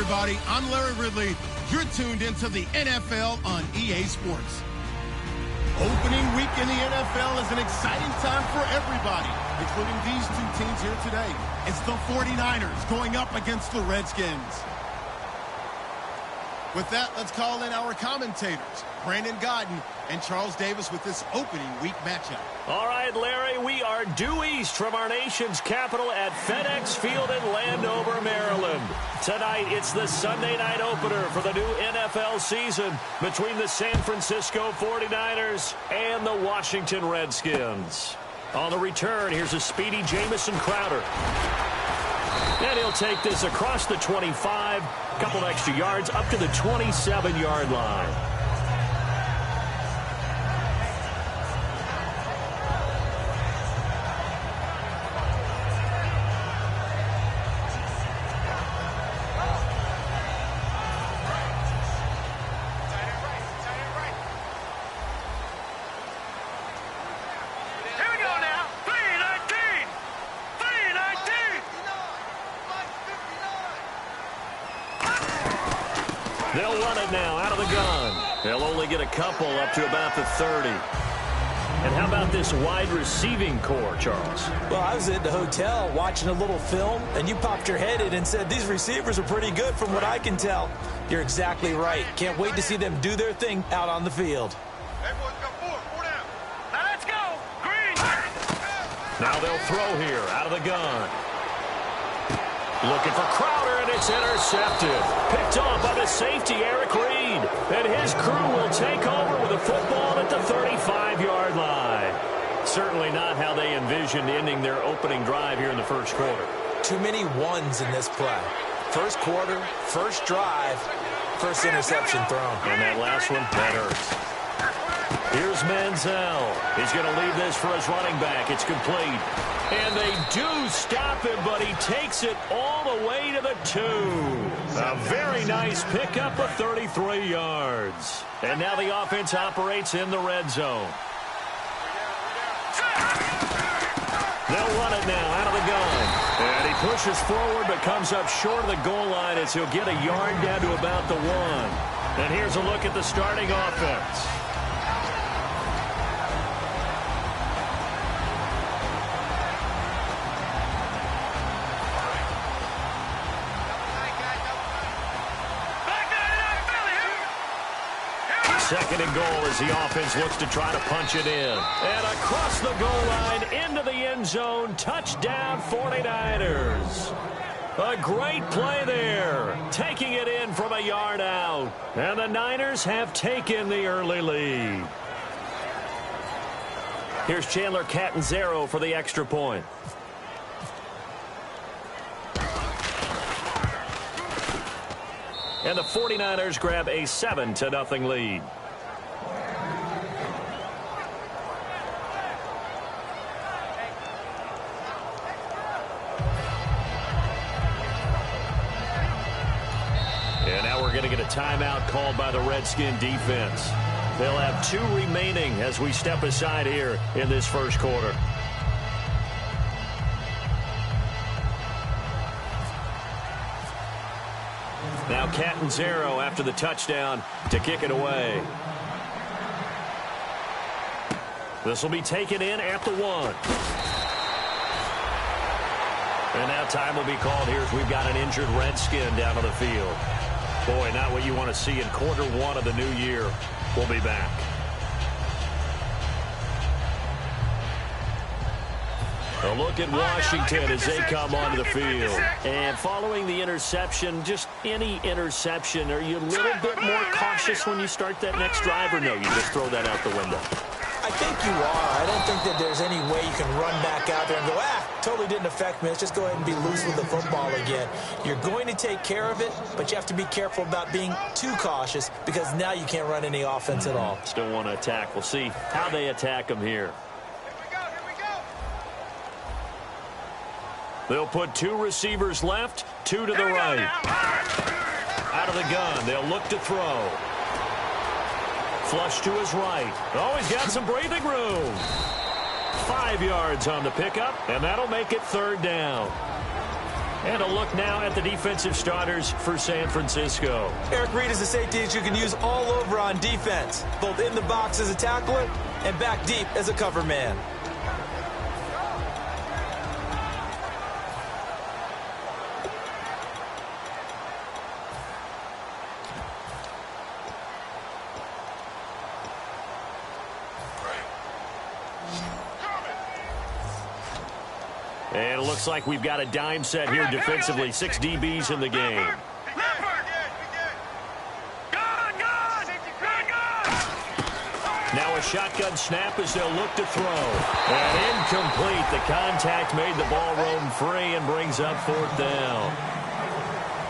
everybody. I'm Larry Ridley. You're tuned into the NFL on EA Sports. Opening week in the NFL is an exciting time for everybody, including these two teams here today. It's the 49ers going up against the Redskins. With that, let's call in our commentators, Brandon Godden and Charles Davis, with this opening week matchup. All right, Larry, we are due east from our nation's capital at FedEx Field in Landover, Maryland. Tonight, it's the Sunday night opener for the new NFL season between the San Francisco 49ers and the Washington Redskins. On the return, here's a speedy Jamison Crowder. And he'll take this across the 25, a couple extra yards up to the 27-yard line. They'll run it now out of the gun. They'll only get a couple up to about the 30. And how about this wide receiving core, Charles? Well, I was at the hotel watching a little film, and you popped your head in and said these receivers are pretty good from what I can tell. You're exactly right. Can't wait to see them do their thing out on the field. Four down. Now let's go. Green. Now they'll throw here out of the gun. Looking for Crowder, and it's intercepted. Picked off by the safety, Eric Reed. And his crew will take over with the football at the 35-yard line. Certainly not how they envisioned ending their opening drive here in the first quarter. Too many ones in this play. First quarter, first drive, first interception thrown. And that last one, that hurts. Here's Manziel. He's going to leave this for his running back. It's complete. And they do stop him, but he takes it all the way to the 2. A very nice pickup of 33 yards. And now the offense operates in the red zone. They'll run it now out of the gun. And he pushes forward but comes up short of the goal line as he'll get a yard down to about the 1. And here's a look at the starting offense. Second and goal as the offense looks to try to punch it in. And across the goal line into the end zone. Touchdown 49ers. A great play there. Taking it in from a yard out. And the Niners have taken the early lead. Here's Chandler Catanzaro for the extra point. And the 49ers grab a 7-0 lead. And now we're going to get a timeout called by the Redskin defense. They'll have 2 remaining as we step aside here in this first quarter. Now Catanzaro after the touchdown to kick it away. This will be taken in at the 1. And now time will be called here as we've got an injured Redskin down on the field. Boy, not what you want to see in quarter 1 of the new year. We'll be back. A look at Washington as they come onto the field. And following the interception, just any interception, are you a little bit more cautious when you start that next drive, or no, you just throw that out the window? I think you are. I don't think that there's any way you can run back out there and go, totally didn't affect me. Let's just go ahead and be loose with the football again. You're going to take care of it, but you have to be careful about being too cautious because now you can't run any offense at all. Still want to attack. We'll see how they attack them here. They'll put 2 receivers left, 2 to the right. Out of the gun, they'll look to throw. Flush to his right. Oh, he's got some breathing room. 5 yards on the pickup, and that'll make it 3rd down. And a look now at the defensive starters for San Francisco. Eric Reid is a safety that you can use all over on defense, both in the box as a tackler and back deep as a cover man. And it looks like we've got a dime set here defensively. 6 DBs in the game. Now a shotgun snap as they'll look to throw. And incomplete. The contact made the ball roam free and brings up 4th down.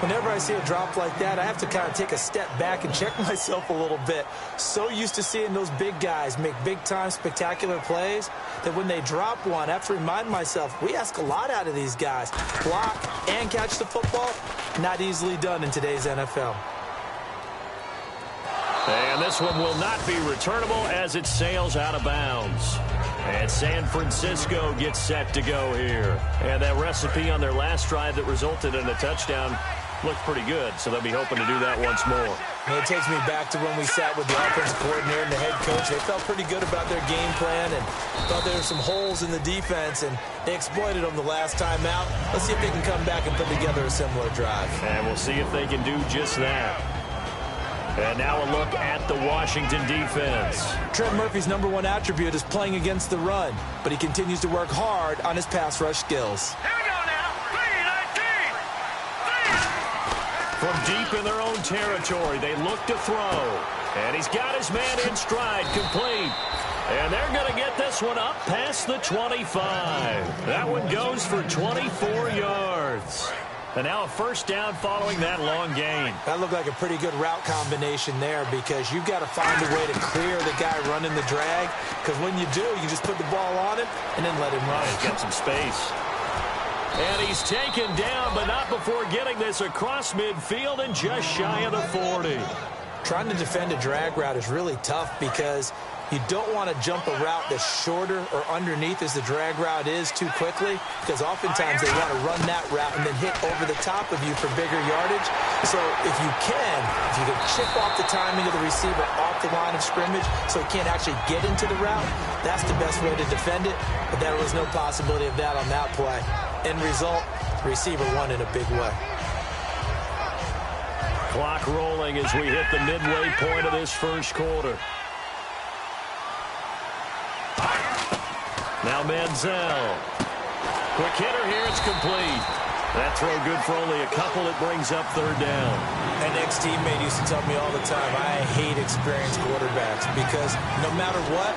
Whenever I see a drop like that, I have to kind of take a step back and check myself a little bit. So used to seeing those big guys make big-time spectacular plays that when they drop one, I have to remind myself, we ask a lot out of these guys. Block and catch the football, not easily done in today's NFL. And this one will not be returnable as it sails out of bounds. And San Francisco gets set to go here. And that recipe on their last drive that resulted in a touchdown looked pretty good, so they'll be hoping to do that once more. And it takes me back to when we sat with the offensive coordinator and the head coach. They felt pretty good about their game plan and thought there were some holes in the defense, and they exploited them the last time out. Let's see if they can come back and put together a similar drive. And we'll see if they can do just that. And now a look at the Washington defense. Trent Murphy's #1 attribute is playing against the run, but he continues to work hard on his pass rush skills. Here we go now. 3-19. From deep in their own territory, they look to throw. And he's got his man in stride, complete. And they're going to get this one up past the 25. That one goes for 24 yards. And now a 1st down following that long gain. That looked like a pretty good route combination there because you've got to find a way to clear the guy running the drag. Because when you do, you just put the ball on him and then let him run. He's got some space. And he's taken down, but not before getting this across midfield and just shy of the 40. Trying to defend a drag route is really tough because you don't want to jump a route that's shorter or underneath as the drag route is too quickly, because oftentimes they want to run that route and then hit over the top of you for bigger yardage. So if you can chip off the timing of the receiver off the line of scrimmage so he can't actually get into the route, that's the best way to defend it. But there was no possibility of that on that play. End result, the receiver won in a big way. Clock rolling as we hit the midway point of this 1st quarter. Now Manziel. Quick hitter here, it's complete. That throw good for only a couple. It brings up 3rd down. An ex-teammate used to tell me all the time, I hate experienced quarterbacks because no matter what,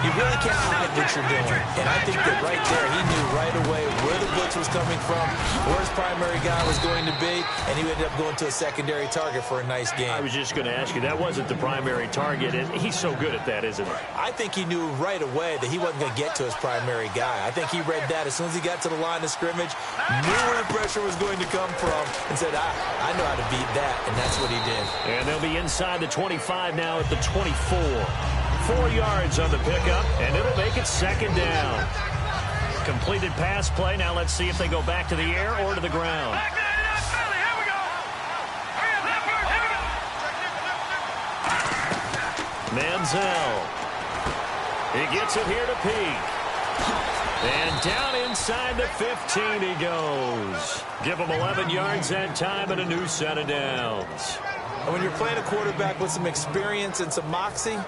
you really can't hide what you're doing. And I think that right there, he knew right away where the blitz was coming from, where his primary guy was going to be, and he ended up going to a secondary target for a nice game. I was just going to ask you, that wasn't the primary target, and he's so good at that, isn't he? I think he knew right away that he wasn't going to get to his primary guy. I think he read that as soon as he got to the line of scrimmage, knew where the pressure was going to come from, and said, I know how to beat that. And that's what he did. And they'll be inside the 25 now at the 24. 4 yards on the pickup, and it'll make it 2nd down. Completed pass play. Now let's see if they go back to the air or to the ground. Manziel. He gets it here to Peak. And down inside the 15 he goes. Give him 11 yards that time and a new set of downs. And when you're playing a quarterback with some experience and some moxie,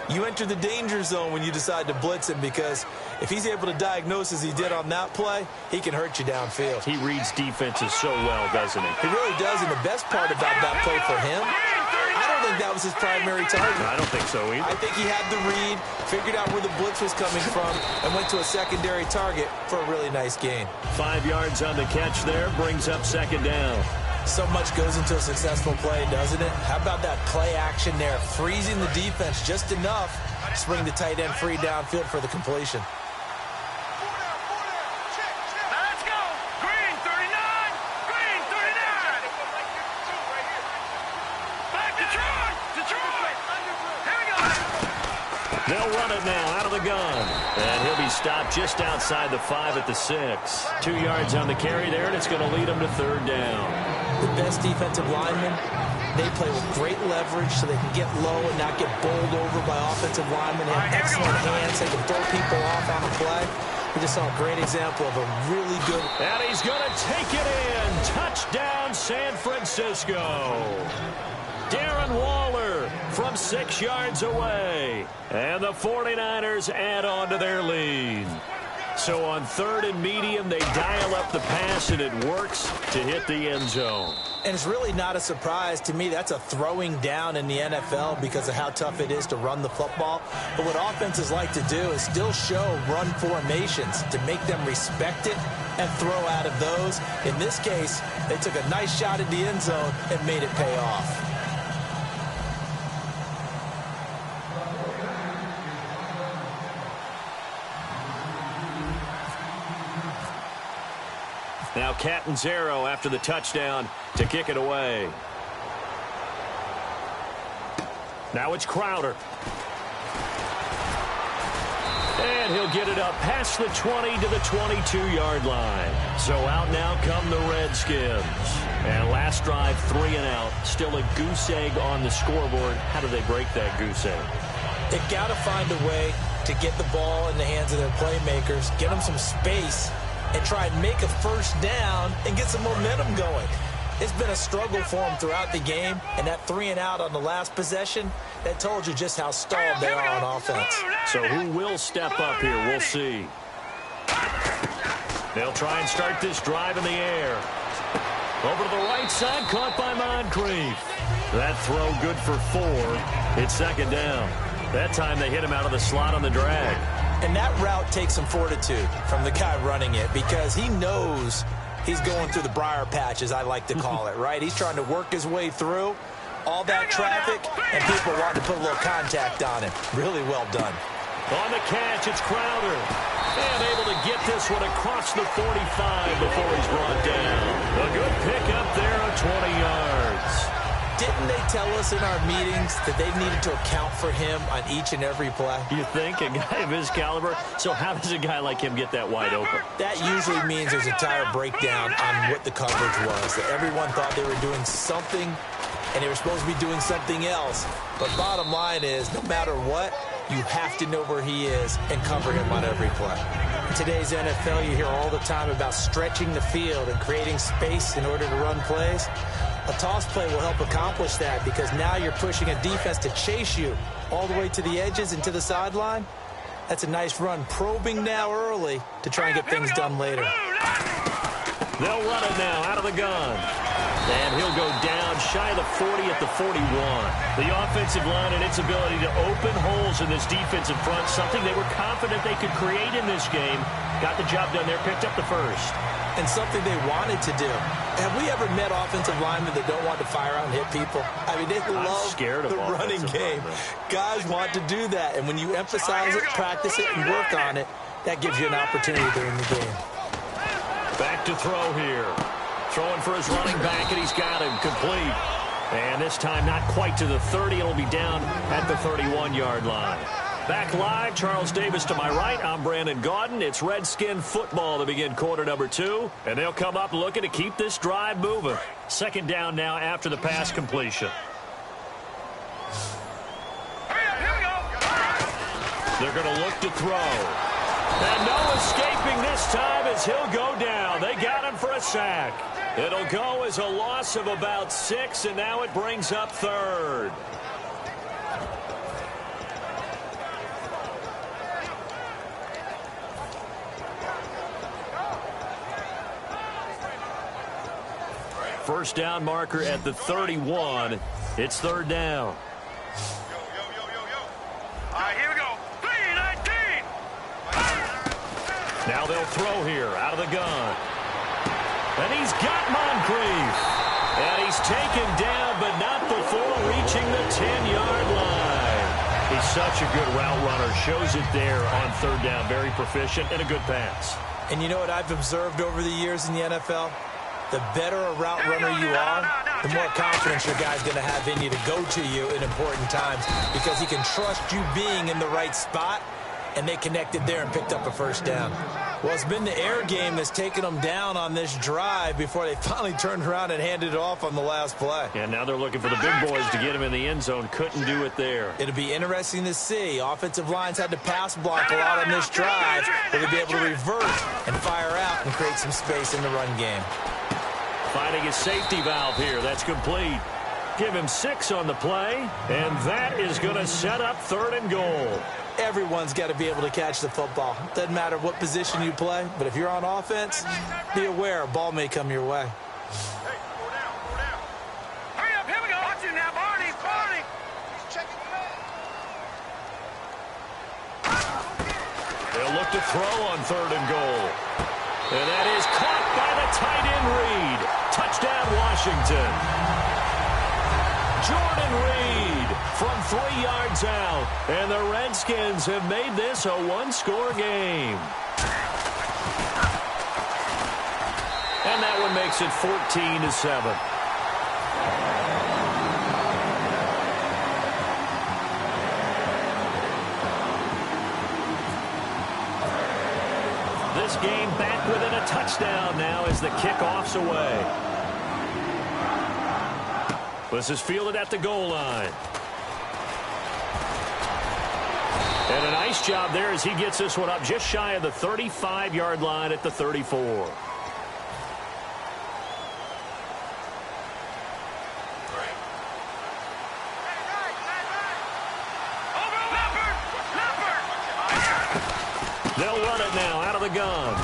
you enter the danger zone when you decide to blitz him, because if he's able to diagnose as he did on that play, he can hurt you downfield. He reads defenses so well, doesn't he? He really does, and the best part about that play for him, I don't think that was his primary target. I don't think so either. I think he had the read, figured out where the blitz was coming from, and went to a secondary target for a really nice gain. 5 yards on the catch there, brings up 2nd down. So much goes into a successful play, doesn't it? How about that play action there, freezing the defense just enough to bring the tight end free downfield for the completion. Let's go. Green 39. Green 39. Back Detroit. Detroit. Here we go. They'll run it now out of the gun. And he'll be stopped just outside the 5 at the 6. 2 yards on the carry there, and it's going to lead them to third down. The best defensive linemen, they play with great leverage so they can get low and not get bowled over by offensive linemen. They have excellent hands. They can throw people off on a play. We just saw a great example of a really good... And he's going to take it in. Touchdown, San Francisco. Darren Waller from 6 yards away. And the 49ers add on to their lead. So on 3rd and medium, they dial up the pass, and it works to hit the end zone. And it's really not a surprise to me. That's a throwing down in the NFL because of how tough it is to run the football. But what offenses like to do is still show run formations to make them respect it and throw out of those. In this case, they took a nice shot at the end zone and made it pay off. Now Catanzaro after the touchdown to kick it away. Now it's Crowder. And he'll get it up past the 20 to the 22-yard line. So out now come the Redskins. And last drive, 3 and out. Still a goose egg on the scoreboard. How do they break that goose egg? They've got to find a way to get the ball in the hands of their playmakers, get them some space, and try and make a first down and get some momentum going. It's been a struggle for them throughout the game, and that 3 and out on the last possession, that told you just how stalled they are on offense. So who will step up here? We'll see. They'll try and start this drive in the air. Over to the right side, caught by Moncrief. That throw good for 4. It's 2nd down. That time they hit him out of the slot on the drag. And that route takes some fortitude from the guy running it because he knows he's going through the briar patch, as I like to call it, right? He's trying to work his way through all that traffic, and people want to put a little contact on him. Really well done. On the catch, it's Crowder. And able to get this one across the 45 before he's brought down. A good pickup there of 20 yards. Didn't they tell us in our meetings that they needed to account for him on each and every play? You think? A guy of his caliber? So how does a guy like him get that wide open? That usually means there's a tire breakdown on what the coverage was. That everyone thought they were doing something, and they were supposed to be doing something else. But bottom line is, no matter what, you have to know where he is and cover him on every play. In today's NFL, you hear all the time about stretching the field and creating space in order to run plays. A toss play will help accomplish that because now you're pushing a defense to chase you all the way to the edges and to the sideline. That's a nice run, probing now early to try and get things done later. They'll run it now out of the gun. And he'll go down shy of the 40 at the 41. The offensive line and its ability to open holes in this defensive front, something they were confident they could create in this game. Got the job done there, picked up the first. And something they wanted to do. Have we ever met offensive linemen that don't want to fire out and hit people? I mean, they love the running game. Guys want to do that. And when you emphasize it, practice it, and work on it, that gives you an opportunity during the game. Back to throw here. Throwing for his running back, and he's got him complete. And this time not quite to the 30. It'll be down at the 31-yard line. Back live, Charles Davis to my right. I'm Brandon Gaudin. It's Redskin football to begin quarter number 2. And they'll come up looking to keep this drive moving. 2nd down now after the pass completion. They're going to look to throw. And no escaping this time as he'll go down. They got him for a sack. It'll go as a loss of about 6, and now it brings up 3rd. First down marker at the 31. It's 3rd down. All right, here we go. 3-19. Now they'll throw here out of the gun. And he's got Moncrief. And he's taken down, but not before reaching the 10-yard line. He's such a good route runner. Shows it there on 3rd down. Very proficient and a good pass. And you know what I've observed over the years in the NFL? The better a route runner you are, the more confidence your guy's going to have in you to go to you in important times because he can trust you being in the right spot, and they connected there and picked up a first down. Well, it's been the air game that's taken them down on this drive before they finally turned around and handed it off on the last play. And now they're looking for the big boys to get him in the end zone. Couldn't do it there. It'll be interesting to see. Offensive lines had to pass block a lot on this drive. Will they be able to revert and fire out and create some space in the run game? Finding his safety valve here. That's complete. Give him 6 on the play, and that is going to set up 3rd and goal. Everyone's got to be able to catch the football. Doesn't matter what position you play, but if you're on offense, be aware a ball may come your way. Hey, 4 down, 4 down. Hurry up, here we go. Watch it now, Barney, Barney. He's checking the man. They'll look to throw on 3rd and goal. And that is caught by the tight end Reed. Touchdown, Washington. Jordan Reed from 3 yards out. And the Redskins have made this a 1-score game. And that one makes it 14-7. This game back within a touchdown now as the kickoff's away. This is fielded at the goal line. And a nice job there as he gets this one up just shy of the 35-yard line at the 34. They'll run it now out of the gun.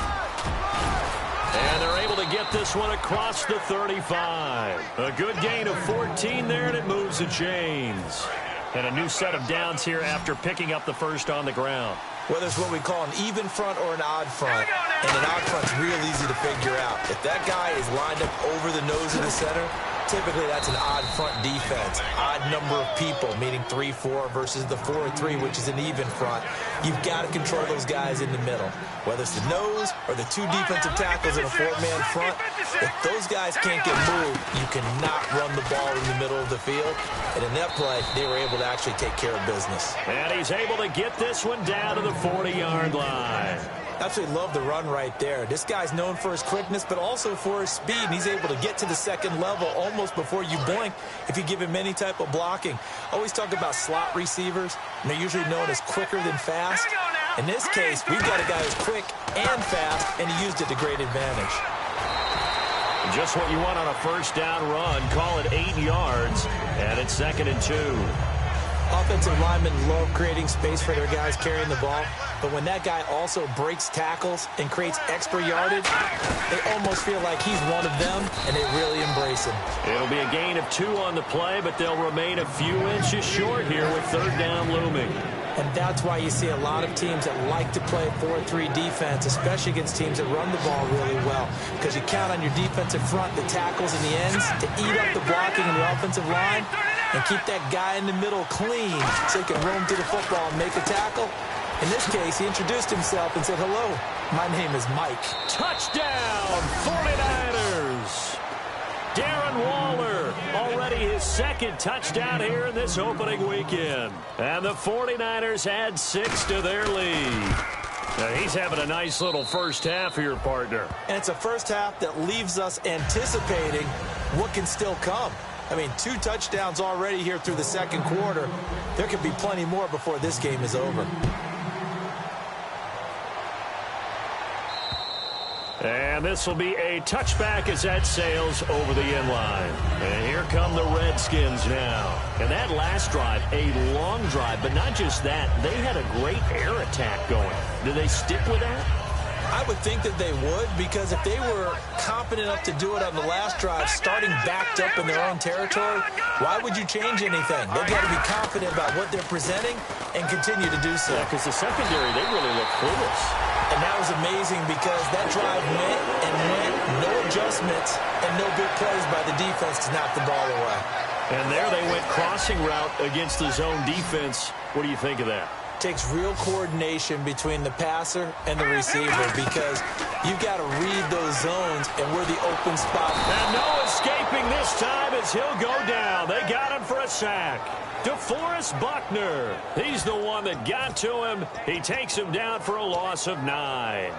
And they're able to get this one across the 35. A good gain of 14 there, and it moves the chains. And a new set of downs here after picking up the first on the ground. Whether it's what we call an even front or an odd front, and an odd front's real easy to figure out. If that guy is lined up over the nose of the center, typically that's an odd front defense. Odd number of people, meaning 3-4 versus the 4-3, which is an even front. You've got to control those guys in the middle. Whether it's the nose or the 2 defensive tackles in a 4-man front, if those guys can't get moved, you cannot run the ball in the middle of the field. And in that play, they were able to actually take care of business. And he's able to get this one down to the 40-yard line. Absolutely love the run right there. This guy's known for his quickness, but also for his speed. And he's able to get to the second level almost before you blink if you give him any type of blocking. Always talk about slot receivers, and they're usually known as quicker than fast. In this case, we've got a guy who's quick and fast, and he used it to great advantage. Just what you want on a first down run. Call it 8 yards, and it's 2nd and 2. Offensive linemen love creating space for their guys carrying the ball, but when that guy also breaks tackles and creates extra yardage, they almost feel like he's one of them, and they really embrace him. It'll be a gain of 2 on the play, but they'll remain a few inches short here with 3rd down looming. And that's why you see a lot of teams that like to play 4-3 defense, especially against teams that run the ball really well, because you count on your defensive front, the tackles and the ends, to eat up the blocking in the offensive line and keep that guy in the middle clean so he can roam through the football and make a tackle. In this case, he introduced himself and said, "Hello, my name is Mike." Touchdown, 49ers! Darren Waller, already his 2nd touchdown here in this opening weekend. And the 49ers add 6 to their lead. Now he's having a nice little first half here, partner. And it's a first half that leaves us anticipating what can still come. I mean, 2 touchdowns already here through the second quarter. There could be plenty more before this game is over. And this will be a touchback as that sails over the end line. And here come the Redskins now. And that last drive, a long drive, but not just that. They had a great air attack going. Do they stick with that? I would think that they would, because if they were confident enough to do it on the last drive, starting backed up in their own territory, why would you change anything? They've got to be confident about what they're presenting and continue to do so. Yeah, because the secondary, they really look clueless. And that was amazing because that drive went and went, no adjustments, and no good plays by the defense to knock the ball away. And there they went crossing route against the zone defense. What do you think of that? Takes real coordination between the passer and the receiver because you've got to read those zones and where the open spot. And no escaping this time as he'll go down. They got him for a sack. DeForest Buckner. He's the one that got to him. He takes him down for a loss of 9.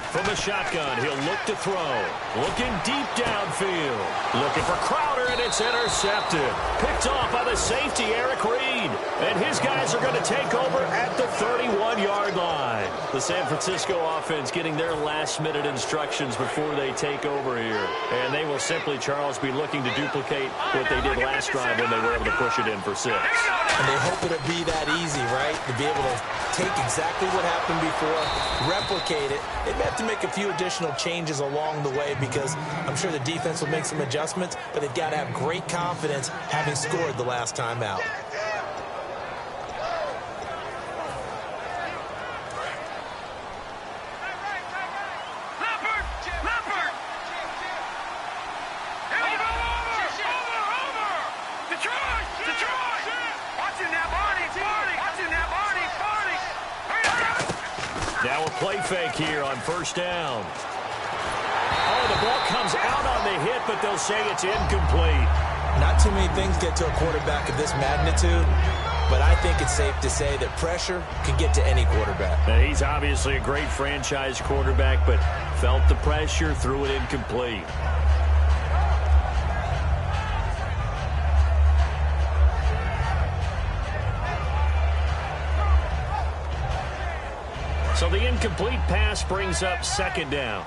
From the shotgun, he'll look to throw. Looking deep downfield. Looking for Crowder, and it's intercepted. Picked off by the safety, Eric Reed. And his guys are going to take over at the 31-yard line. The San Francisco offense getting their last-minute instructions before they take over here. And they will simply, Charles, be looking to duplicate what they did last drive when they were able to push it in for 6. And they hope it'll be that easy, right? To be able to take exactly what happened before, replicate it. They may have to make a few additional changes along the way because I'm sure the defense will make some adjustments, but they've got to have great confidence having scored the last time out. Now a play fake here on first down. Oh, the ball comes out on the hit, but they'll say it's incomplete. Not too many things get to a quarterback of this magnitude, but I think it's safe to say that pressure can get to any quarterback. Now, he's obviously a great franchise quarterback, but felt the pressure, threw it incomplete. So the incomplete pass brings up second down.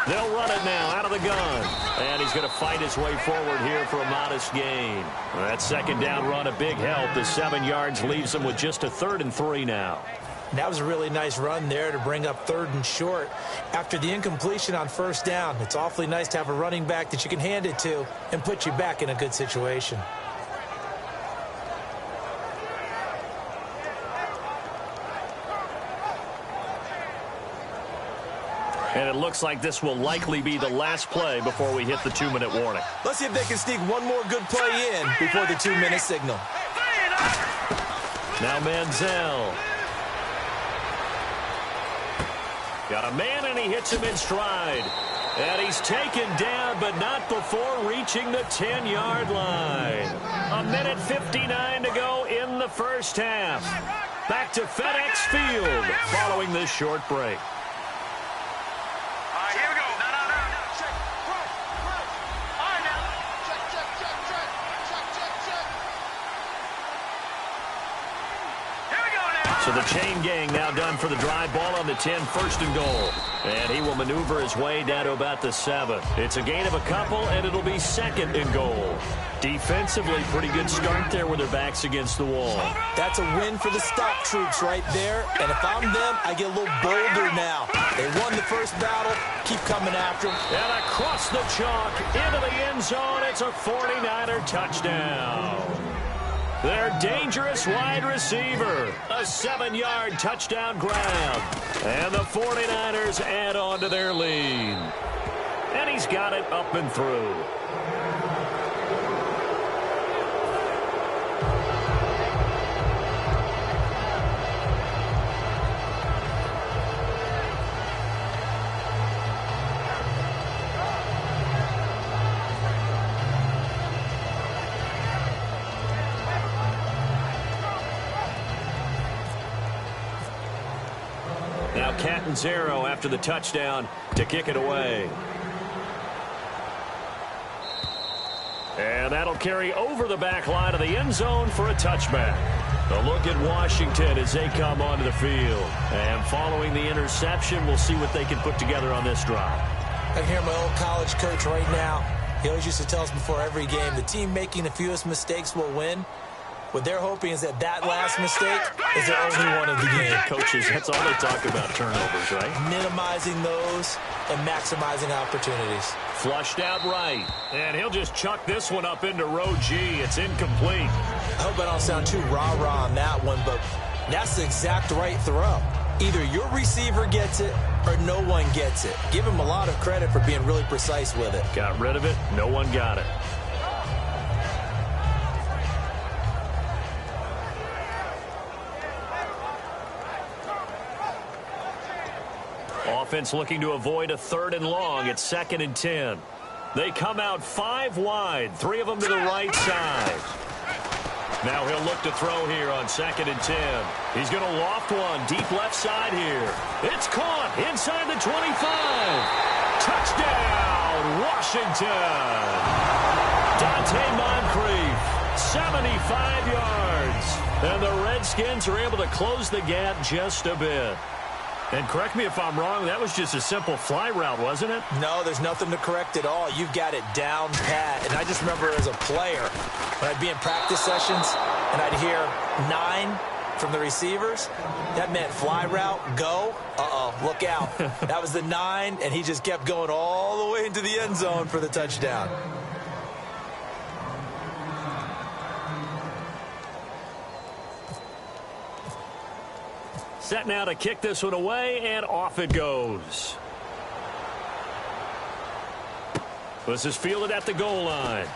They'll run it now out of the gun. And he's going to fight his way forward here for a modest gain. That second down run, a big help. The 7 yards leaves him with just a 3rd and 3 now. That was a really nice run there to bring up 3rd and short. After the incompletion on first down, it's awfully nice to have a running back that you can hand it to and put you back in a good situation. And it looks like this will likely be the last play before we hit the 2-minute warning. Let's see if they can sneak one more good play in before the 2-minute signal. Now Manziel. Got a man, and he hits him in stride. And he's taken down, but not before reaching the 10-yard line. 1:59 to go in the first half. Back to FedEx Field following this short break. So the chain gang now done for the drive. Ball on the 10, 1st and goal. And he will maneuver his way down to about the 7. It's a gain of a couple, and it'll be 2nd and goal. Defensively, pretty good start there with their backs against the wall. That's a win for the stop troops right there. And if I'm them, I get a little bolder now. They won the first battle. Keep coming after them. And across the chalk, into the end zone. It's a 49er touchdown. Their dangerous wide receiver. A 7-yard touchdown grab. And the 49ers add on to their lead. And he's got it up and through. Now Catanzaro after the touchdown to kick it away. And that'll carry over the back line of the end zone for a touchback. A look at Washington as they come onto the field. And following the interception, we'll see what they can put together on this drive. I can hear my old college coach right now. He always used to tell us before every game, the team making the fewest mistakes will win. What they're hoping is that last mistake is their only one of the game. Coaches, that's all they talk about, turnovers, right? Minimizing those and maximizing opportunities. Flushed out right. And he'll just chuck this one up into row G. It's incomplete. I hope I don't sound too rah-rah on that one, but that's the exact right throw. Either your receiver gets it or no one gets it. Give him a lot of credit for being really precise with it. Got rid of it. No one got it. Offense looking to avoid a 3rd and long. It's 2nd and 10. They come out 5 wide, 3 of them to the right side. Now he'll look to throw here on 2nd and 10. He's going to loft one deep left side here. It's caught inside the 25. Touchdown, Washington. Dante Moncrief, 75 yards. And the Redskins are able to close the gap just a bit. And correct me if I'm wrong, that was just a simple fly route, wasn't it? No, there's nothing to correct at all. You've got it down pat. And I just remember as a player, when I'd be in practice sessions and I'd hear 9 from the receivers, that meant fly route, go. Look out. That was the 9, and he just kept going all the way into the end zone for the touchdown. Set now to kick this one away, and off it goes. This is fielded at the goal line.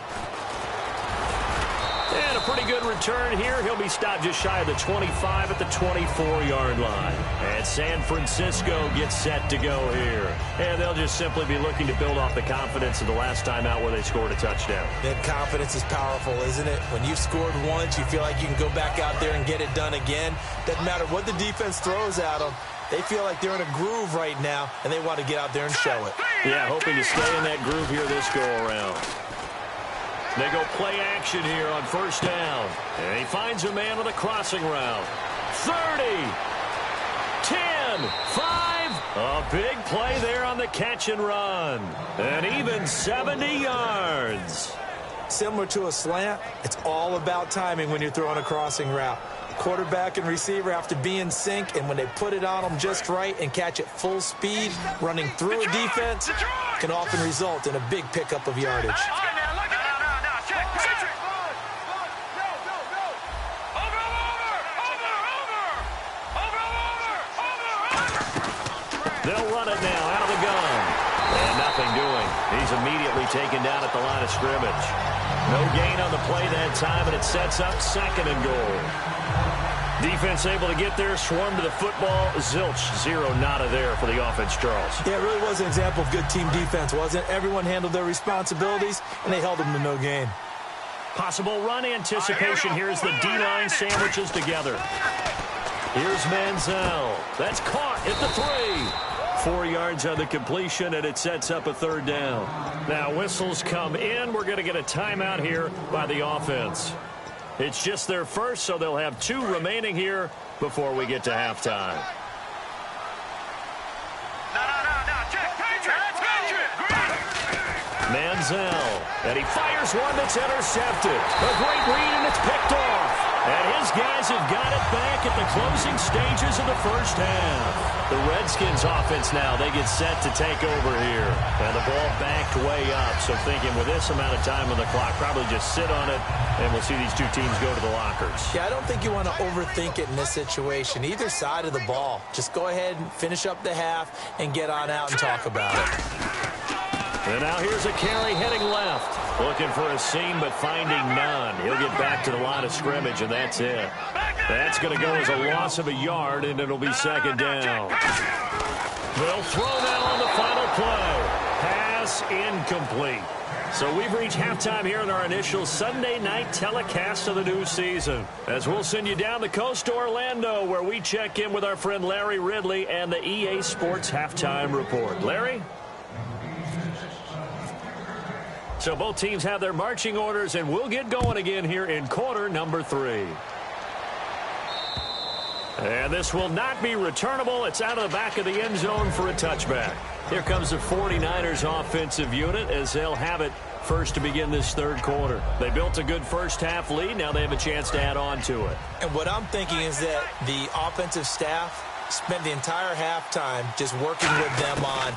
And a pretty good return here. He'll be stopped just shy of the 25 at the 24-yard line. And San Francisco gets set to go here. And they'll just simply be looking to build off the confidence of the last time out where they scored a touchdown. That confidence is powerful, isn't it? When you've scored once, you feel like you can go back out there and get it done again. Doesn't matter what the defense throws at them. They feel like they're in a groove right now, and they want to get out there and show it. Yeah, hoping to stay in that groove here this go-around. They go play action here on 1st down. And he finds a man with a crossing route. 30, 10, 5. A big play there on the catch and run. And even 70 yards. Similar to a slant, it's all about timing when you're throwing a crossing route. Quarterback and receiver have to be in sync, and when they put it on them just right and catch it full speed, running through a defense can often result in a big pickup of yardage. They'll run it now out of the gun. And nothing doing. He's immediately taken down at the line of scrimmage. No gain on the play that time, and it sets up 2nd and goal. Defense able to get there, swarm to the football. Zilch, 0 nada there for the offense, Charles. Yeah, it really was an example of good team defense, wasn't it? Everyone handled their responsibilities, and they held them to no gain. Possible run anticipation here as the D-line sandwiches together. Here's Manziel. That's caught at the 3. 4 yards on the completion, and it sets up a 3rd down. Now whistles come in. We're going to get a timeout here by the offense. It's just their first, so they'll have 2 remaining here before we get to halftime. Manziel, and he fires one that's intercepted. A great read, and it's picked off. And his guys have got it back at the closing stages of the 1st half. The Redskins offense now, they get set to take over here. And the ball backed way up, so thinking with this amount of time on the clock, probably just sit on it, and we'll see these 2 teams go to the lockers. Yeah, I don't think you want to overthink it in this situation. Either side of the ball. Just go ahead and finish up the half and get on out and talk about it. And now here's a carry heading left. Looking for a seam, but finding none. He'll get back to the line of scrimmage, and that's it. That's going to go as a loss of a yard, and it'll be 2nd down. They'll throw now on the final play. Pass incomplete. So we've reached halftime here in our initial Sunday night telecast of the new season. As we'll send you down the coast to Orlando, where we check in with our friend Larry Ridley and the EA Sports Halftime Report. Larry? So both teams have their marching orders, and we'll get going again here in quarter number 3. And this will not be returnable. It's out of the back of the end zone for a touchback. Here comes the 49ers offensive unit as they'll have it first to begin this third quarter. They built a good first-half lead. Now they have a chance to add on to it. And what I'm thinking is that the offensive staff spent the entire halftime just working with them on,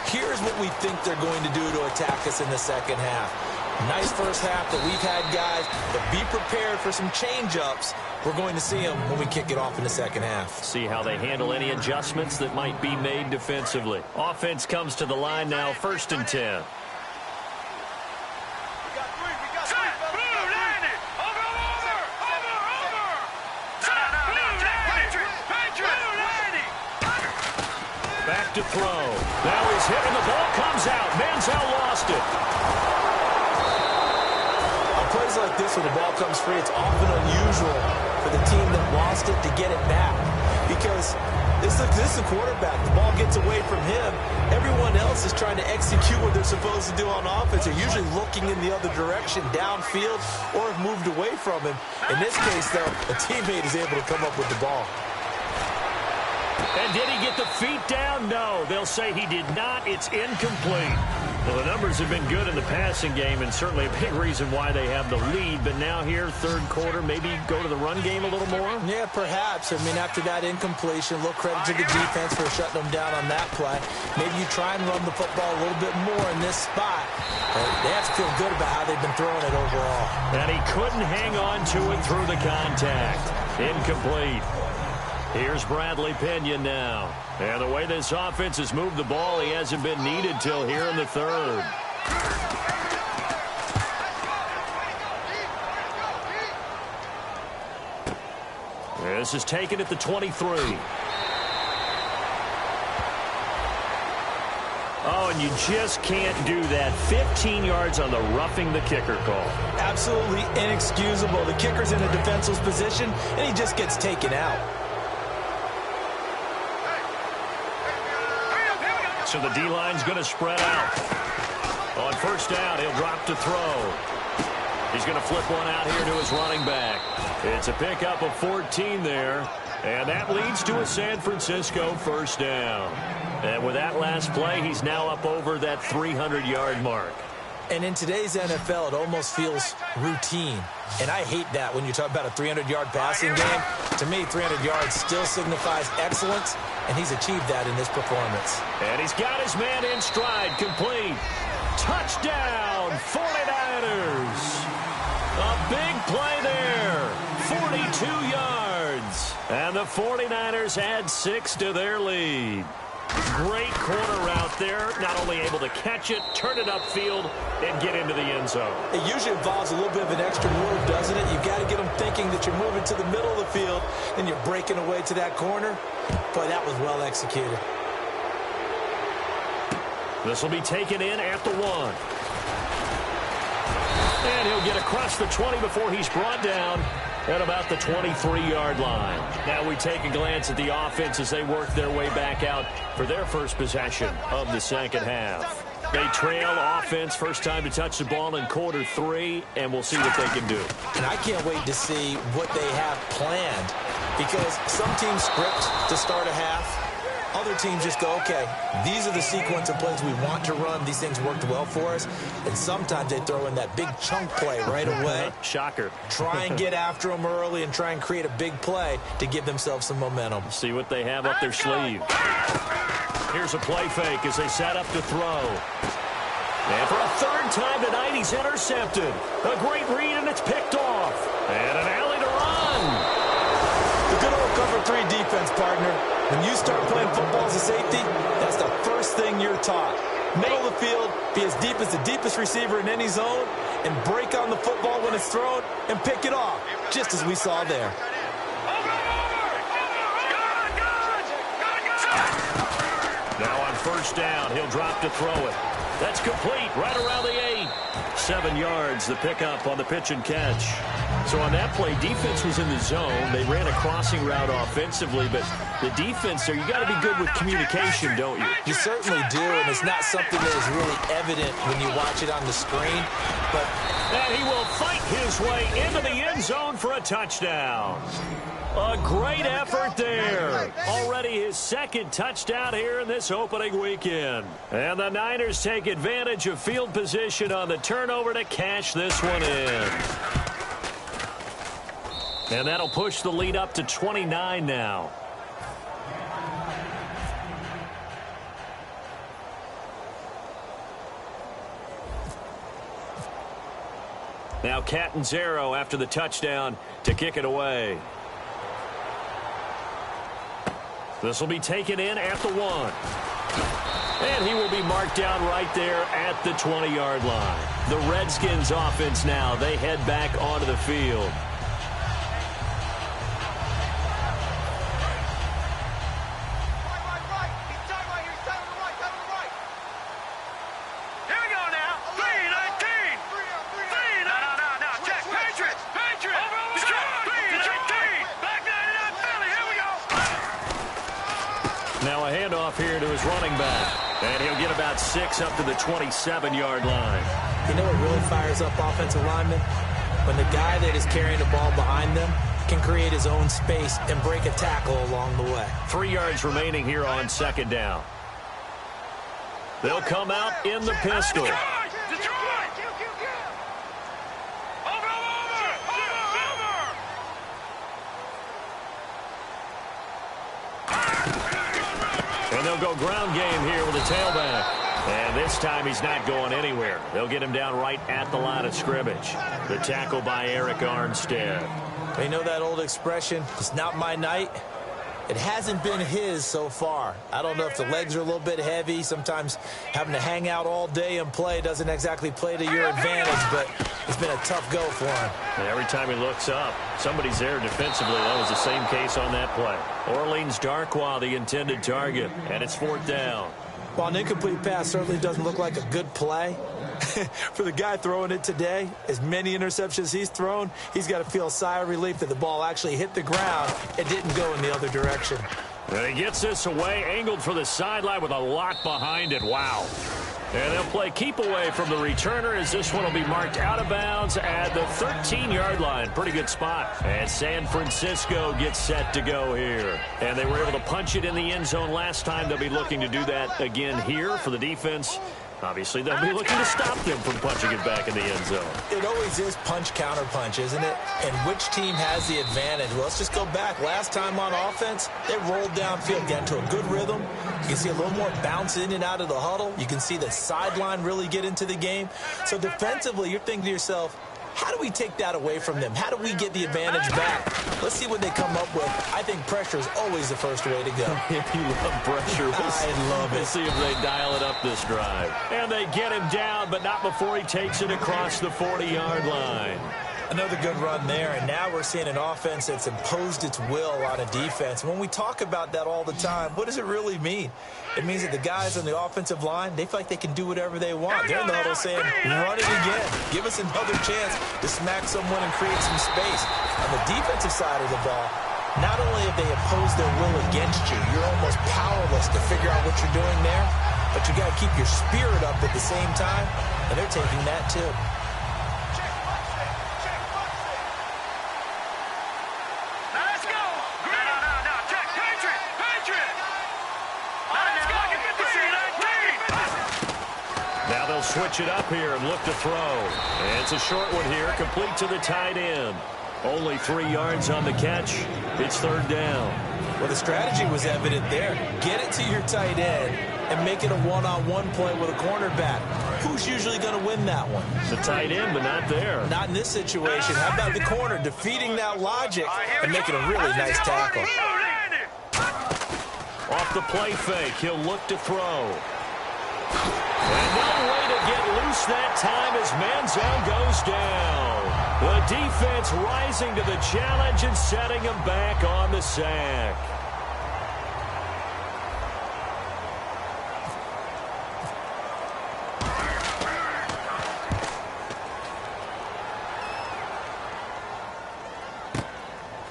here's what we think they're going to do to attack us in the second half. Nice first half that we've had, guys, but be prepared for some change-ups. We're going to see them when we kick it off in the second half. See how they handle any adjustments that might be made defensively. Offense comes to the line now, 1st and 10. Back to throw. Now he's hit and the ball comes out. Manziel lost it. On plays like this where the ball comes free, it's often unusual for the team that lost it to get it back. Because this is the quarterback. The ball gets away from him. Everyone else is trying to execute what they're supposed to do on offense. They're usually looking in the other direction, downfield, or have moved away from him. In this case, though, a teammate is able to come up with the ball. And did he get the feet down? No. They'll say he did not. It's incomplete. Well, the numbers have been good in the passing game, and certainly a big reason why they have the lead. But now here, third quarter, maybe go to the run game a little more? Yeah, perhaps. I mean, after that incompletion, a little credit to the defense for shutting them down on that play. Maybe you try and run the football a little bit more in this spot. They have to feel good about how they've been throwing it overall. And he couldn't hang on to it through the contact. Incomplete. Here's Bradley Pinion now. And the way this offense has moved the ball, he hasn't been needed till here in the third. This is taken at the 23. Oh, and you just can't do that. 15 yards on the roughing the kicker call. Absolutely inexcusable. The kicker's in a defenseless position, and he just gets taken out. So the D-line's going to spread out. On first down, he'll drop to throw. He's going to flip one out here to his running back. It's a pickup of 14 there. And that leads to a San Francisco first down. And with that last play, he's now up over that 300-yard mark. And in today's NFL, it almost feels routine. And I hate that when you talk about a 300-yard passing game. To me, 300 yards still signifies excellence, and he's achieved that in this performance. And he's got his man in stride, complete. Touchdown, 49ers. A big play there, 42 yards. And the 49ers add 6 to their lead. Great corner route there, not only able to catch it, turn it upfield, and get into the end zone. It usually involves a little bit of an extra move, doesn't it? You've got to get them thinking that you're moving to the middle of the field, and you're breaking away to that corner. Boy, that was well executed. This will be taken in at the 1. And he'll get across the 20 before he's brought down at about the 23-yard line. Now we take a glance at the offense as they work their way back out for their first possession of the second half. They trail offense, first time to touch the ball in quarter 3, and we'll see what they can do. And I can't wait to see what they have planned, because some teams script to start a half. Other teams just go, okay, these are the sequence of plays we want to run. These things worked well for us. And sometimes they throw in that big chunk play right away. Shocker. Try and get after them early and try and create a big play to give themselves some momentum. See what they have up their sleeve. Here's a play fake as they set up to throw. And for a third time tonight, he's intercepted. A great read, and it's picked off. And an alley to run. The good old cover 3 defense, partner. When you start playing football as a safety, that's the first thing you're taught. Middle of the field, be as deep as the deepest receiver in any zone, and break on the football when it's thrown and pick it off, just as we saw there. Now on first down, he'll drop to throw it. That's complete, right around the 8. 7 yards, the pickup on the pitch and catch. So on that play, defense was in the zone. They ran a crossing route offensively, but the defense there, you got to be good with communication, don't you? You certainly do, and it's not something that is really evident when you watch it on the screen. But and he will fight his way into the end zone for a touchdown. A great effort there. Already his second touchdown here in this opening weekend. And the Niners take advantage of field position on the turnover to cash this one in. And that'll push the lead up to 29 now. Now Catanzaro after the touchdown to kick it away. This will be taken in at the 1. And he will be marked down right there at the 20-yard line. The Redskins offense now, they head back onto the field. Now a handoff here to his running back. And he'll get about 6 up to the 27-yard line. You know what really fires up offensive linemen? When the guy that is carrying the ball behind them can create his own space and break a tackle along the way. 3 yards remaining here on second down. They'll come out in the pistol. And they'll go ground game here with a tailback. And this time he's not going anywhere. They'll get him down right at the line of scrimmage. The tackle by Eric Armstead. You know that old expression, it's not my night? It hasn't been his so far. I don't know if the legs are a little bit heavy. Sometimes having to hang out all day and play doesn't exactly play to your advantage, but it's been a tough go for him. And every time he looks up, somebody's there defensively. That was the same case on that play. Orleans Darkwa, the intended target, and it's 4th down. While an incomplete pass certainly doesn't look like a good play, for the guy throwing it today, as many interceptions he's thrown, he's got to feel a sigh of relief that the ball actually hit the ground. It didn't go in the other direction. And he gets this away, angled for the sideline with a lot behind it. Wow. And they'll play keep away from the returner as this one will be marked out of bounds at the 13-yard line. Pretty good spot. And San Francisco gets set to go here. And they were able to punch it in the end zone last time. They'll be looking to do that again here for the defense. Obviously, they'll be looking to stop them from punching it back in the end zone. It always is punch-counter-punch, isn't it? And which team has the advantage? Well, let's just go back. Last time on offense, they rolled downfield, got into a good rhythm. You can see a little more bounce in and out of the huddle. You can see the sideline really get into the game. So defensively, you're thinking to yourself, how do we take that away from them? How do we get the advantage back? Let's see what they come up with. I think pressure is always the first way to go. If you love pressure, I love it. We'll see if they dial it up this drive. And they get him down, but not before he takes it across the 40-yard line. Another good run there, and now we're seeing an offense that's imposed its will on a defense. When we talk about that all the time, what does it really mean? It means that the guys on the offensive line, they feel like they can do whatever they want. They're in the huddle saying, run it again. Give us another chance to smack someone and create some space. On the defensive side of the ball, not only have they opposed their will against you, you're almost powerless to figure out what you're doing there, but you got to keep your spirit up at the same time, and they're taking that too. Now they'll switch it up here and look to throw. And it's a short one here, complete to the tight end. Only 3 yards on the catch. It's 3rd down. Well, the strategy was evident there. Get it to your tight end and make it a one-on-one play with a cornerback. Who's usually going to win that one? The tight end, but not there. Not in this situation. How about the corner defeating that logic and making a really nice tackle? Off the play fake, he'll look to throw. And no way to get loose that time as Manziel goes down. The defense rising to the challenge and setting him back on the sack.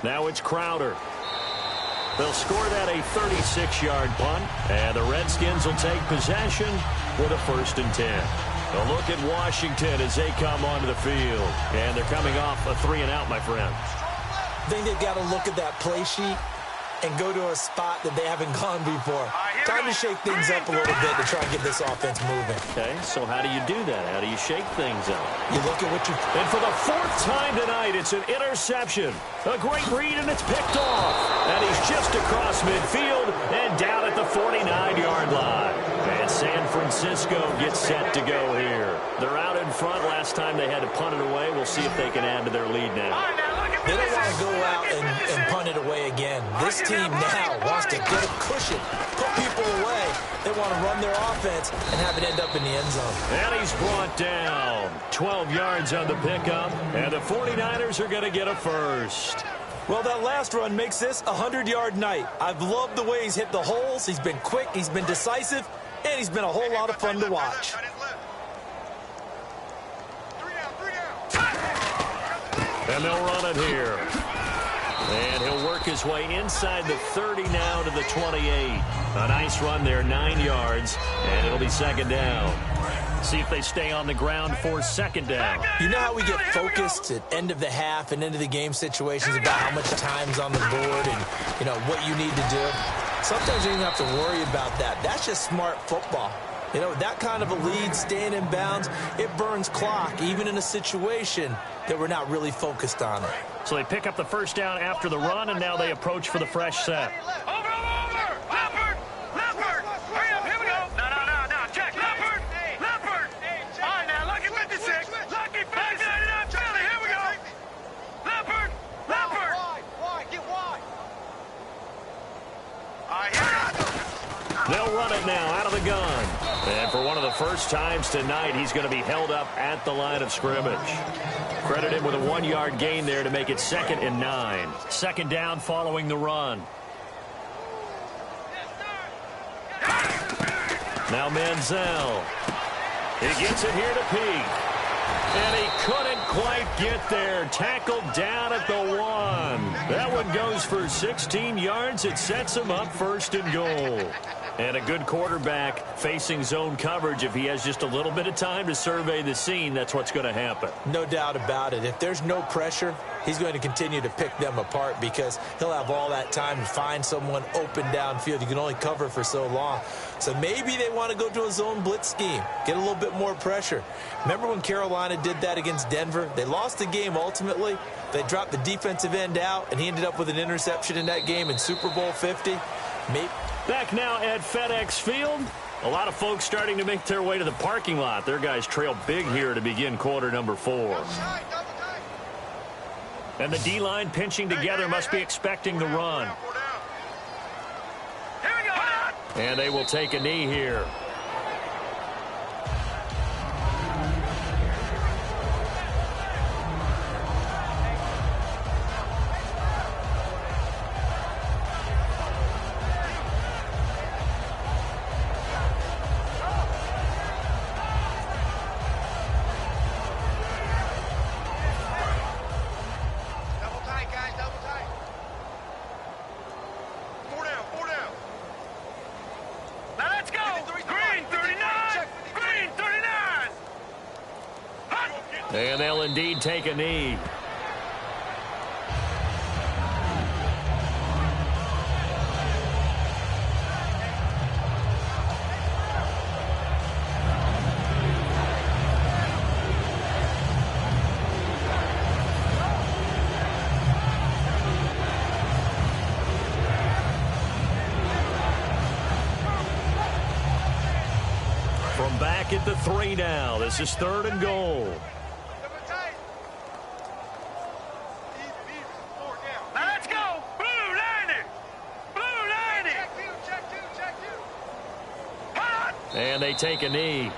Now it's Crowder. They'll score that a 36-yard punt, and the Redskins will take possession with a 1st and 10. A look at Washington as they come onto the field, and they're coming off a 3-and-out, my friend. I think they've got to look at that play sheet and go to a spot that they haven't gone before. Time to shake things up a little bit to try and get this offense moving. Okay, so how do you do that? How do you shake things up? You look at what you... And for the 4th time tonight, it's an interception. A great read, and it's picked off. And he's just across midfield and down at the 49-yard line. And San Francisco gets set to go here. They're out in front. Last time they had to punt it away. We'll see if they can add to their lead now. They don't want to go out and punt it away again. This team now wants to get a cushion, put people away. They want to run their offense and have it end up in the end zone. And he's brought down. 12 yards on the pickup, and the 49ers are going to get a 1st. Well, that last run makes this a 100-yard night. I've loved the way he's hit the holes. He's been quick, he's been decisive, and he's been a whole lot of fun to watch. And they'll run it here. And he'll work his way inside the 30 now to the 28. A nice run there, 9 yards, and it'll be 2nd down. See if they stay on the ground for 2nd down. You know how we get focused at end of the half and end of the game situations about how much time's on the board and, you know, what you need to do? Sometimes you don't have to worry about that. That's just smart football. You know, that kind of a lead, staying in bounds, it burns clock, even in a situation that we're not really focused on it. So they pick up the 1st down after the run, and now they approach for the fresh set. Over! Leopard! Hurry up, here we go! No, check! Leopard! All right, now, lucky 56! Lucky 56! Here we go! Leopard! Wide, get wide! All right, here we go! They'll run it now out of the gun. And for one of the first times tonight, he's going to be held up at the line of scrimmage. Credit him with a 1-yard gain there to make it 2nd and 9. 2nd down following the run. Now Manziel. He gets it here to Peak. And he couldn't quite get there. Tackled down at the 1. That one goes for 16 yards. It sets him up 1st and goal. And a good quarterback facing zone coverage. If he has just a little bit of time to survey the scene, that's what's going to happen. No doubt about it. If there's no pressure, he's going to continue to pick them apart because he'll have all that time to find someone open downfield. You can only cover for so long. So maybe they want to go to a zone blitz scheme, get a little bit more pressure. Remember when Carolina did that against Denver? They lost the game ultimately. They dropped the defensive end out, and he ended up with an interception in that game in Super Bowl 50. Maybe. Back now at FedEx Field. A lot of folks starting to make their way to the parking lot. Their guys trail big here to begin quarter number 4. And the D-line pinching together must be expecting the run. And they will take a knee here. And they'll indeed take a knee. From back at the 3 now. This is 3rd and goal. And they take a knee.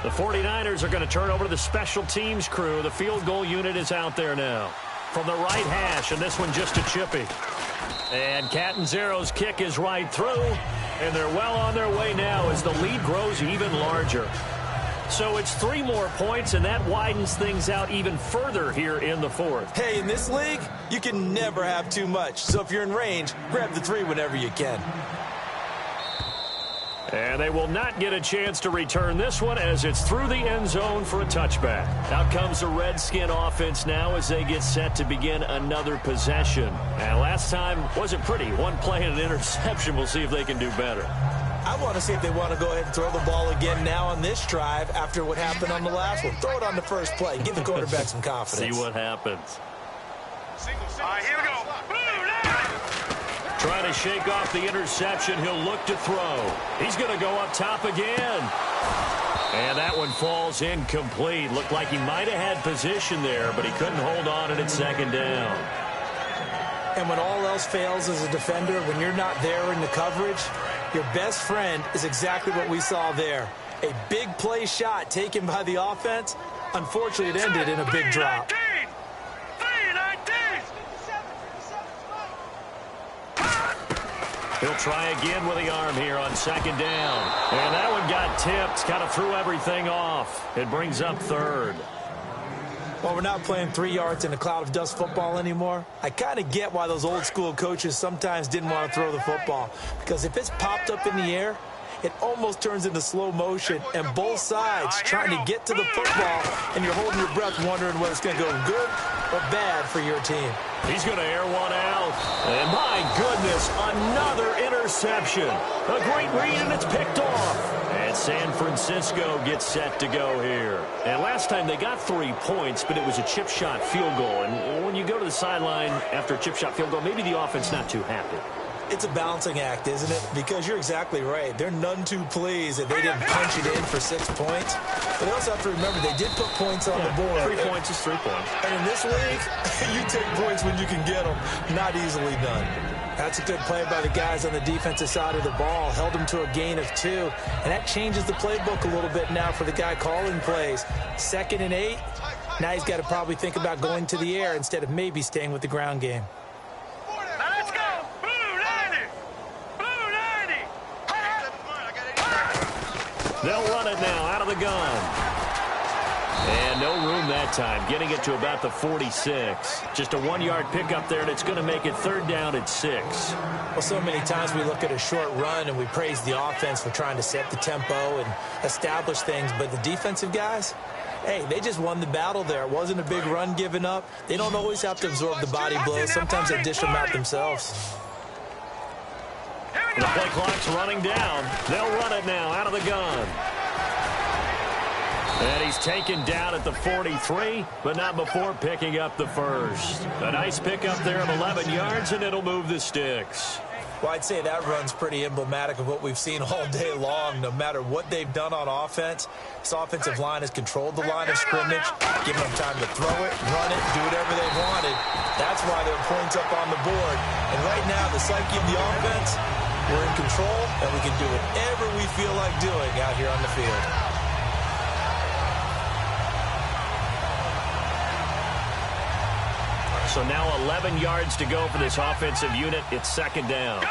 The 49ers are going to turn over to the special teams crew. The field goal unit is out there now. from the right hash, and this one just a chippy. And Catanzaro's kick is right through, and they're well on their way now as the lead grows even larger. So it's 3 more points, and that widens things out even further here in the fourth. Hey, in this league, you can never have too much. So if you're in range, grab the 3 whenever you can. And they will not get a chance to return this one as it's through the end zone for a touchback. Out comes the Redskin offense now as they get set to begin another possession. And last time wasn't pretty. 1 play and an interception. We'll see if they can do better. I want to see if they want to go ahead and throw the ball again now on this drive after what happened on the last one. Throw it on the first play. Give the quarterback some confidence. See what happens. All right, here we go. Trying to shake off the interception. He'll look to throw. He's going to go up top again. And that one falls incomplete. Looked like he might have had position there, but he couldn't hold on at second down. And when all else fails as a defender, when you're not there in the coverage, your best friend is exactly what we saw there. A big play shot taken by the offense. Unfortunately, it ended in a big drop. He'll try again with the arm here on second down. And that one got tipped. Kind of threw everything off. It brings up third. Well, we're not playing 3 yards in a cloud of dust football anymore. I kind of get why those old school coaches sometimes didn't want to throw the football. Because if it's popped up in the air, it almost turns into slow motion. And both sides trying to get to the football, and you're holding your breath wondering whether it's going to go good or bad for your team. He's going to air one out. And my goodness, another interception. A great read, and it's picked off. And San Francisco gets set to go here. And last time they got 3 points, but it was a chip shot field goal. And when you go to the sideline after a chip shot field goal, maybe the offense not too happy. It's a balancing act, isn't it? Because you're exactly right. They're none too pleased that they didn't punch it in for 6 points. But they also have to remember they did put points on the board. 3 points is 3 points. And in this league, you take points when you can get them. Not easily done. That's a good play by the guys on the defensive side of the ball. Held them to a gain of 2. And that changes the playbook a little bit now for the guy calling plays. 2nd and 8. Now he's got to probably think about going to the air instead of maybe staying with the ground game. They'll run it now out of the gun. And no room that time, getting it to about the 46. Just a 1-yard pickup there, and it's going to make it 3rd down at 6. Well, so many times we look at a short run and we praise the offense for trying to set the tempo and establish things, but the defensive guys, hey, they just won the battle there. It wasn't a big run given up. They don't always have to absorb the body blows. Sometimes they dish them out themselves. The play clock's running down. They'll run it now out of the gun. And he's taken down at the 43, but not before picking up the first. A nice pickup there of 11 yards, and it'll move the sticks. Well, I'd say that run's pretty emblematic of what we've seen all day long. No matter what they've done on offense, this offensive line has controlled the line of scrimmage, given them time to throw it, run it, do whatever they wanted. That's why there are points up on the board. And right now, the psyche of the offense, we're in control, and we can do whatever we feel like doing out here on the field. So now 11 yards to go for this offensive unit. It's 2nd down.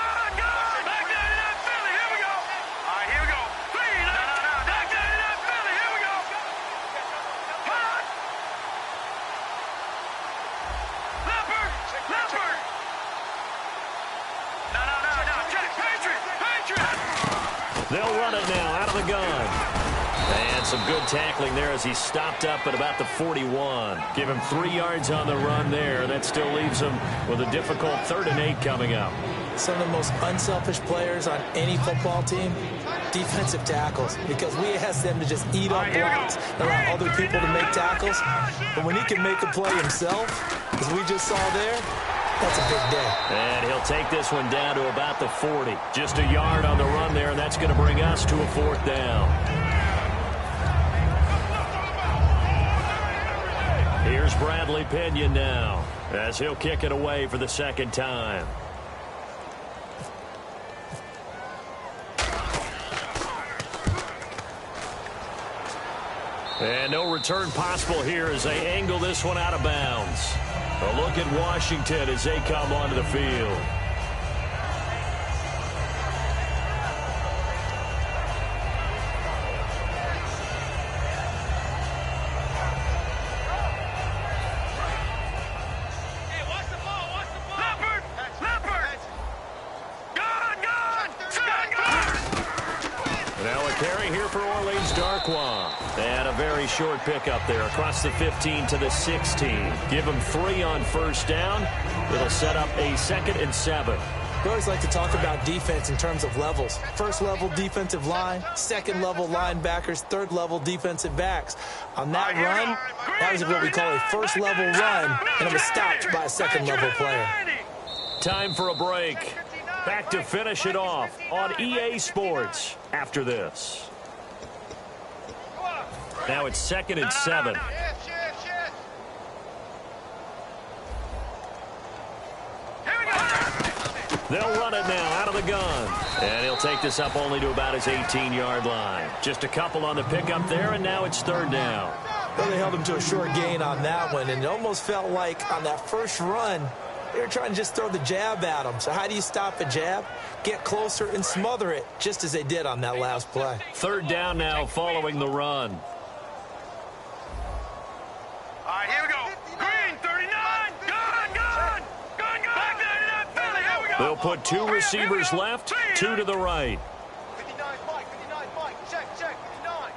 They'll run it now out of the gun. And some good tackling there as he stopped up at about the 41. Give him 3 yards on the run there. That still leaves him with a difficult 3rd and 8 coming up. Some of the most unselfish players on any football team, defensive tackles, because we ask them to just eat up blocks and allow other people to make tackles. But when he can make a play himself, as we just saw there, that's a big day. And he'll take this one down to about the 40. Just a yard on the run there, and that's going to bring us to a 4th down. Here's Bradley Pinion now, as he'll kick it away for the 2nd time. And no return possible here as they angle this one out of bounds. A look at Washington as they come onto the field. And a very short pickup there across the 15 to the 16. Give him 3 on first down. It'll set up a 2nd and 7. We always like to talk about defense in terms of levels. First level defensive line, second level linebackers, third level defensive backs. On that run, that was what we call a first level run, and it was stopped by a second level player. Time for a break. Back to finish it off on EA Sports after this. Now it's 2nd and 7. They'll run it now out of the gun. And he'll take this up only to about his 18-yard line. Just a couple on the pickup there, and now it's 3rd down. Well, they held him to a short gain on that one, and it almost felt like on that first run, they were trying to just throw the jab at him. So how do you stop a jab? Get closer and smother it, just as they did on that last play. 3rd down now following the run. All right, here we go. Green, 39. Gun. Back 99, Philly. Here we go. They'll put 2 receivers left, 2 to the right. 59, Mike. Check, 59.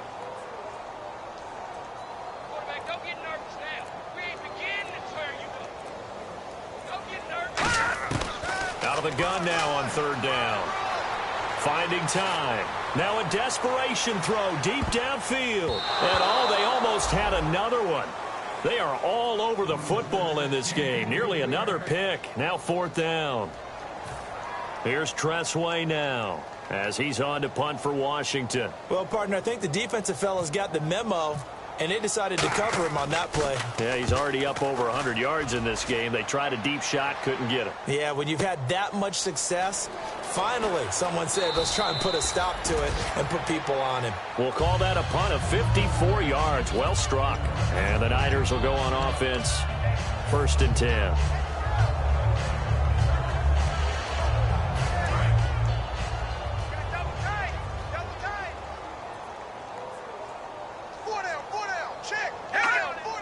Quarterback, don't get nervous now. We ain't beginning. That's where you go. Don't get nervous. Out of the gun now on 3rd down. Finding time. Now a desperation throw deep downfield. And they almost had another one. They are all over the football in this game. Nearly another pick. Now 4th down. Here's Tressway now as he's on to punt for Washington. Well, partner, I think the defensive fellas got the memo, and they decided to cover him on that play. Yeah, he's already up over 100 yards in this game. They tried a deep shot, couldn't get it. Yeah, when you've had that much success, finally someone said, let's try and put a stop to it and put people on him. We'll call that a punt of 54 yards. Well struck. And the Niners will go on offense. 1st and 10.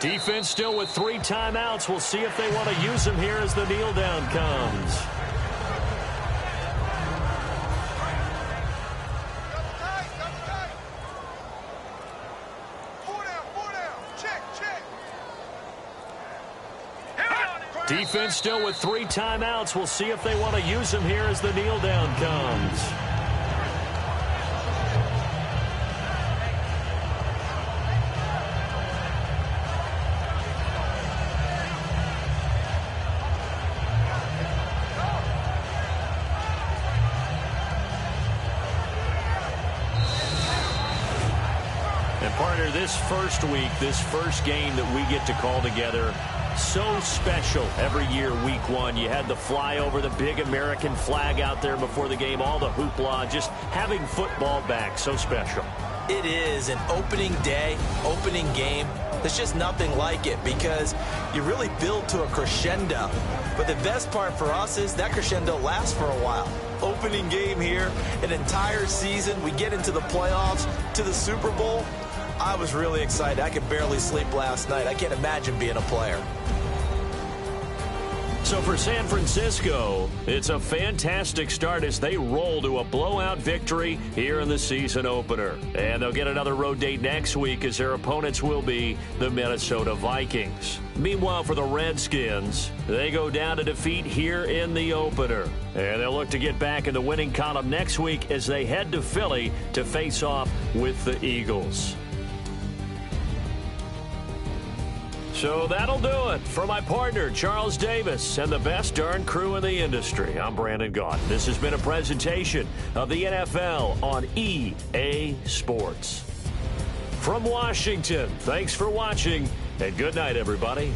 Defense still with 3 timeouts. We'll see if they want to use them here as the kneel down comes. Defense still with 3 timeouts. We'll see if they want to use them here as the kneel down comes. Partner, this first week, this first game that we get to call together, so special every year, week 1. You had the flyover, the big American flag out there before the game, all the hoopla, just having football back, so special. It is an opening day, opening game. There's just nothing like it because you really build to a crescendo. But the best part for us is that crescendo lasts for a while. Opening game here, an entire season. We get into the playoffs, to the Super Bowl. I was really excited. I could barely sleep last night. I can't imagine being a player. So for San Francisco, it's a fantastic start as they roll to a blowout victory here in the season opener. And they'll get another road date next week as their opponents will be the Minnesota Vikings. Meanwhile, for the Redskins, they go down to defeat here in the opener. And they'll look to get back in the winning column next week as they head to Philly to face off with the Eagles. So that'll do it. For my partner, Charles Davis, and the best darn crew in the industry, I'm Brandon Gaudin. This has been a presentation of the NFL on EA Sports. From Washington, thanks for watching, and good night, everybody.